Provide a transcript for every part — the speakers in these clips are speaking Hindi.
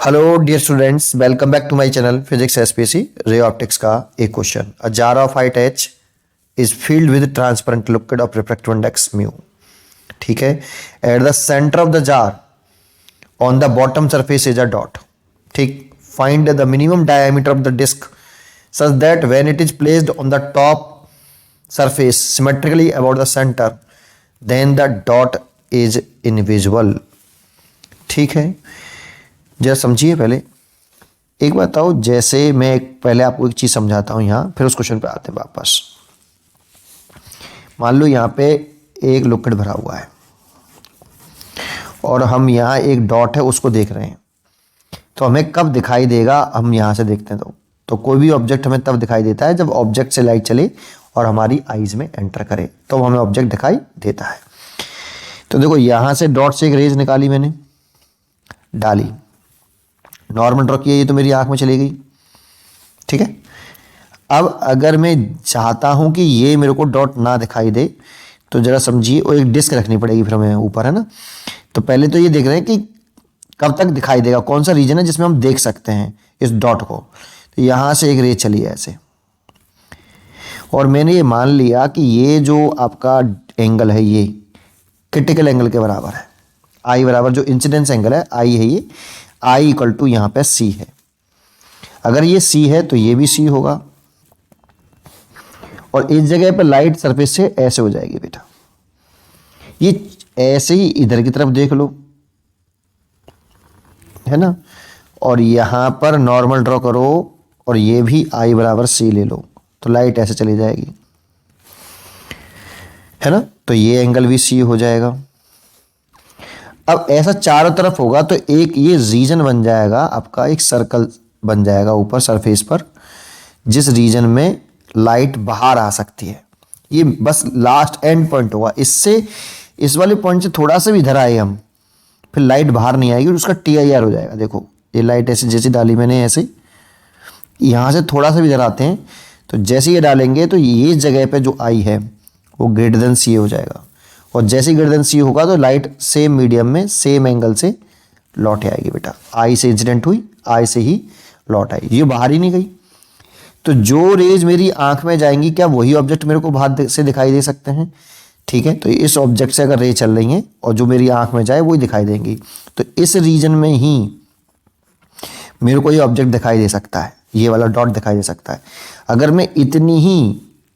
Hello dear students, welcome back to my channel physics SPSC ray optics का एक question. A jar of height h is filled with transparent liquid of refractive index mu. ठीक है। At the centre of the jar on the bottom surface is a dot. ठीक। Find the minimum diameter of the disc such that when it is placed on the top surface symmetrically about the center then the dot is invisible। ठीक है, जरा समझिए। पहले एक बात बताओ, जैसे मैं पहले आपको एक चीज समझाता हूं यहां, फिर उस क्वेश्चन पे आते हैं वापस। मान लो यहां पे एक लिक्विड भरा हुआ है और हम यहां एक डॉट है उसको देख रहे हैं, तो हमें कब दिखाई देगा? हम यहां से देखते हैं तो कोई भी ऑब्जेक्ट हमें तब दिखाई देता है जब ऑब्जेक्ट से लाइट चले और हमारी आईज में एंटर करे, तो हमें ऑब्जेक्ट दिखाई देता है। तो देखो यहां से डॉट से एक रेज निकाली, मैंने डाली, नॉर्मल ड्रॉ किया, ये तो मेरी आंख में चली गई। ठीक है। अब अगर मैं चाहता हूं कि ये मेरे को डॉट ना दिखाई दे तो जरा समझिए, और एक डिस्क रखनी पड़ेगी फिर हमें ऊपर, है ना। तो पहले तो ये देख रहे हैं कि कब तक दिखाई देगा, कौन सा रीजन है जिसमें हम देख सकते हैं इस डॉट को। तो यहां से एक रेज चली है ऐसे, और मैंने ये मान लिया कि ये जो आपका एंगल है ये क्रिटिकल एंगल के बराबर है। आई बराबर जो इंसिडेंस एंगल है आई है, ये आई इक्वल टू यहां पे सी है। अगर ये सी है तो ये भी सी होगा, और इस जगह पे लाइट सरफेस से ऐसे हो जाएगी बेटा, ये ऐसे ही इधर की तरफ देख लो, है ना। और यहां पर नॉर्मल ड्रॉ करो और ये भी आई बराबर सी ले लो, तो लाइट ऐसे चली जाएगी, है ना। तो ये एंगल भी सी हो जाएगा। अब ऐसा चारों तरफ होगा तो एक ये रीजन बन जाएगा आपका, एक सर्कल बन जाएगा ऊपर सरफेस पर, जिस रीजन में लाइट बाहर आ सकती है। ये बस लास्ट एंड पॉइंट होगा। इससे इस वाले पॉइंट से थोड़ा सा भी इधर आए हम, फिर लाइट बाहर नहीं आएगी और उसका TIR हो जाएगा। देखो ये लाइट ऐसे जैसे डाली मैंने, ऐसे यहां से थोड़ा सा भी इधर आते हैं तो जैसे ये डालेंगे तो ये जगह पे जो आई है वो ग्रेटर देन सी हो जाएगा, और जैसे ही ग्रेटर देन सी होगा तो लाइट सेम मीडियम में सेम एंगल से लौट आएगी बेटा। आई से इंसिडेंट हुई, आई से ही लौट आई, ये बाहर ही नहीं गई। तो जो रेज मेरी आंख में जाएंगी, क्या वही ऑब्जेक्ट मेरे को बाहर से दिखाई दे सकते हैं? ठीक है। तो इस ऑब्जेक्ट से अगर रे चल रही हैं और जो मेरी आंख में जाए वही दिखाई देंगी, तो इस रीजन में ही मेरे को ये ऑब्जेक्ट दिखाई दे सकता है, ये वाला डॉट दिखाई दे सकता है। अगर मैं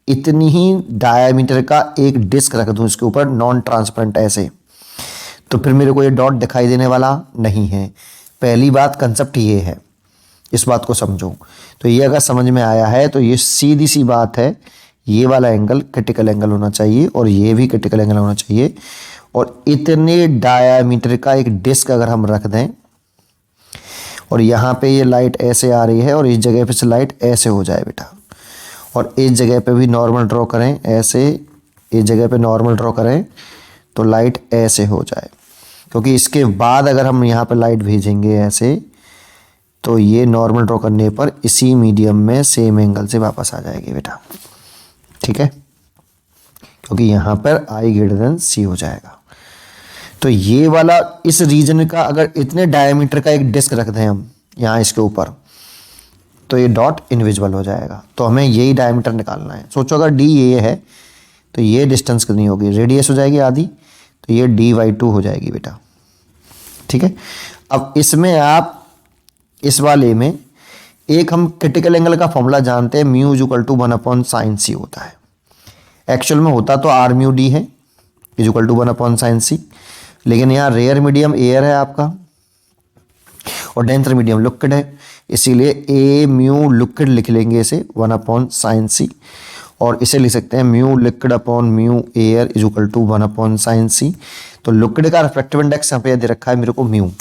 इतनी ही डायमीटर का एक डिस्क रख दूं इसके ऊपर, नॉन ट्रांसपेरेंट ऐसे, तो फिर मेरे को ये डॉट दिखाई देने वाला नहीं है। पहली बात कंसेप्ट ये है, इस बात को समझो। तो ये अगर समझ में आया है तो ये सीधी सी बात है, ये वाला एंगल क्रिटिकल एंगल होना चाहिए और ये भी क्रिटिकल एंगल होना चाहिए। और इतने डायमीटर का एक डिस्क अगर हम रख दें और यहाँ पे ये लाइट ऐसे आ रही है और इस जगह पे से लाइट ऐसे हो जाए बेटा, और इस जगह पे भी नॉर्मल ड्रॉ करें ऐसे, इस जगह पे नॉर्मल ड्रॉ करें तो लाइट ऐसे हो जाए, क्योंकि इसके बाद अगर हम यहाँ पे लाइट भेजेंगे ऐसे तो ये नॉर्मल ड्रॉ करने पर इसी मीडियम में सेम एंगल से वापस आ जाएगी बेटा। ठीक है, क्योंकि यहाँ पर आई ग्रेटर देन सी हो जाएगा। तो ये वाला इस रीजन का अगर इतने डायमीटर का एक डिस्क रख दें हम यहाँ इसके ऊपर, तो ये डॉट इनविजिबल हो जाएगा। तो हमें यही डायमीटर निकालना है। सोचो अगर D ये है तो ये डिस्टेंस कितनी होगी, रेडियस हो जाएगी आधी, तो ये D/2 हो जाएगी बेटा। ठीक है। अब इसमें आप इस वाले में एक हम क्रिटिकल एंगल का फॉर्मूला जानते हैं, mu is equal to 1/sin c होता है। एक्चुअल में होता तो r म्यू d है is equal to 1/sin c, लेकिन यहाँ रेयर मीडियम एयर है आपका और डेंसर मीडियम लिक्विड है, इसीलिए ए म्यू लिक्विड लिख लेंगे इसे 1/sin c, और इसे लिख सकते हैं mu liquid upon mu air is equal to 1/sin c। तो लिक्विड का रिफ्रैक्टिव इंडेक्स यहाँ पे दे रखा है मेरे को म्यू,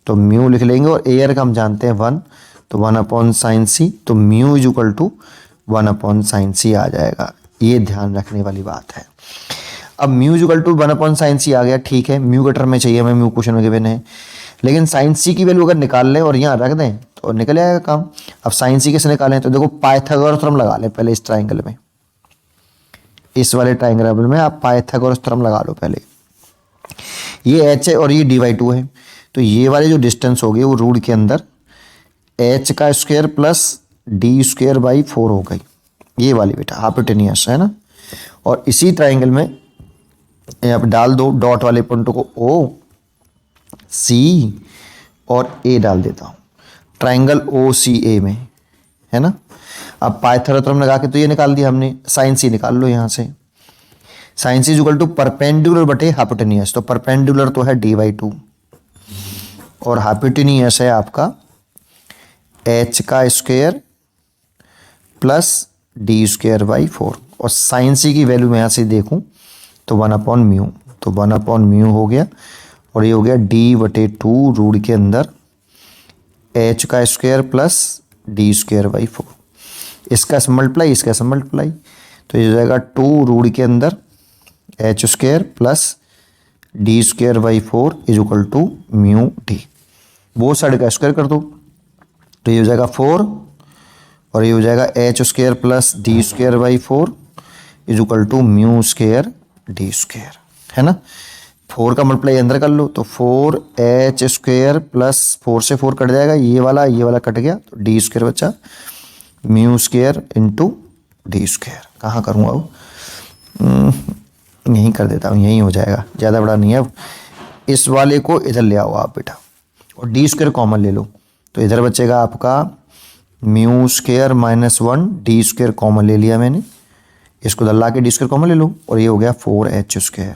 तो म्यू लिख लेंगे, और एयर का हम जानते हैं 1, तो 1/sin c, तो mu is equal to 1/sin c आ जाएगा। ये ध्यान रखने वाली बात है। अब mu is equal to 1/sin c आ गया, ठीक है। म्यू के टर्म में चाहिए हमें, म्यू क्वेश्चन में गिवन है, लेकिन साइन सी की वैल्यू अगर निकाल लें और यहाँ रख दें तो निकल आएगा काम। अब साइन सी कैसे निकालें, तो देखो पाइथागोरस थ्योरम लगा लें पहले इस ट्राइंगल में, इस वाले ट्राइंगल में आप पाइथागोरस थ्योरम लगा लो पहले। ये h है और ये D/2 है, तो ये वाली जो डिस्टेंस होगी वो रूट के अंदर h का square plus D square by 4 हो गई, ये वाली बेटा हाइपोटेनियस है ना। और इसी ट्राइंगल में आप डाल दो डॉट वाले पॉइंट को ओ सी और ए डाल देता हूँ ट्राइंगल ओ सी ए में, है ना। अब पाइथागोरस लगा के तो ये निकाल दिया हमने, साइन सी निकाल लो यहाँ से। Sine C equal to perpendicular बटे हाइपोटेनियस, तो परपेंडिकुलर तो है d/2 और हाइपोटेनियस है आपका h का square plus D square by 4। और साइन सी की वैल्यू मैं यहाँ से देखूँ तो 1/μ, तो 1/μ हो गया और ये हो गया d/2 रूट के अंदर h का square plus D square by 4। इसका मल्टीप्लाई इसका मल्टीप्लाई, तो ये हो जाएगा 2 रूट के अंदर H square plus D square by 4 is equal to mu D. वो साइड का स्क्वायर कर दो तो ये हो जाएगा 4 और ये हो जाएगा H square plus D square by 4 is equal to mu square D square, है ना। 4 का मल्टीप्लाई अंदर कर लो तो 4 एच स्क्वायर प्लस 4 से 4 कट जाएगा, ये वाला कट गया तो डी स्क्वायर बचा mu square into D square. कहाँ करूँगा वो, यहीं कर देता हूँ, यहीं हो जाएगा, ज़्यादा बड़ा नहीं है। इस वाले को इधर ले आओ आप बेटा और डी स्क्वायर कॉमन ले लो तो इधर बचेगा आपका mu square -1, D square common ले लिया मैंने, इसको इधर ला के डी स्क्वायर कॉमन ले लो और ये हो गया 4h स्क्वायर।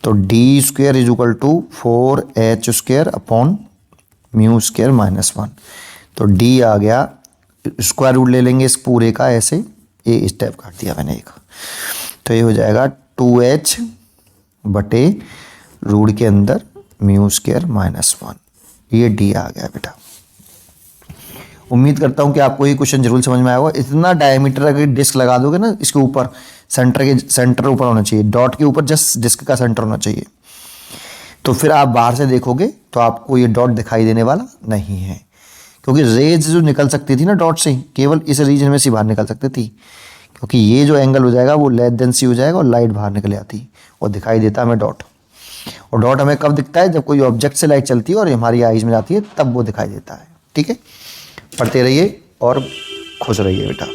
तो D square is equal to 4h square upon mu square -1। तो डी आ गया, स्क्वायर रूट ले लेंगे इस पूरे का, ऐसे ये स्टेप काट दिया मैंने एक, तो ये हो जाएगा 2h बटे रूट के अंदर म्यू स्क्वायर -1। ये डी आ गया बेटा। उम्मीद करता हूँ कि आपको ये क्वेश्चन जरूर समझ में आया होगा। इतना डायमीटर अगर डिस्क लगा दोगे ना, इसके ऊपर सेंटर ऊपर होना चाहिए, डॉट के ऊपर जस्ट डिस्क का सेंटर होना चाहिए, तो फिर आप बाहर से देखोगे तो आपको ये डॉट दिखाई देने वाला नहीं है, क्योंकि रेज जो निकल सकती थी ना डॉट से, केवल इस रीजन में से बाहर निकल सकती थी, क्योंकि ये जो एंगल हो जाएगा वो लेस देन सी हो जाएगा और लाइट बाहर निकल आती और दिखाई देता हमें डॉट। और डॉट हमें कब दिखता है, जब कोई ऑब्जेक्ट से लाइट चलती है और हमारी आईज में जाती है, तब वो दिखाई देता है। ठीक है, पढ़ते रहिए और खुश रहिए बेटा।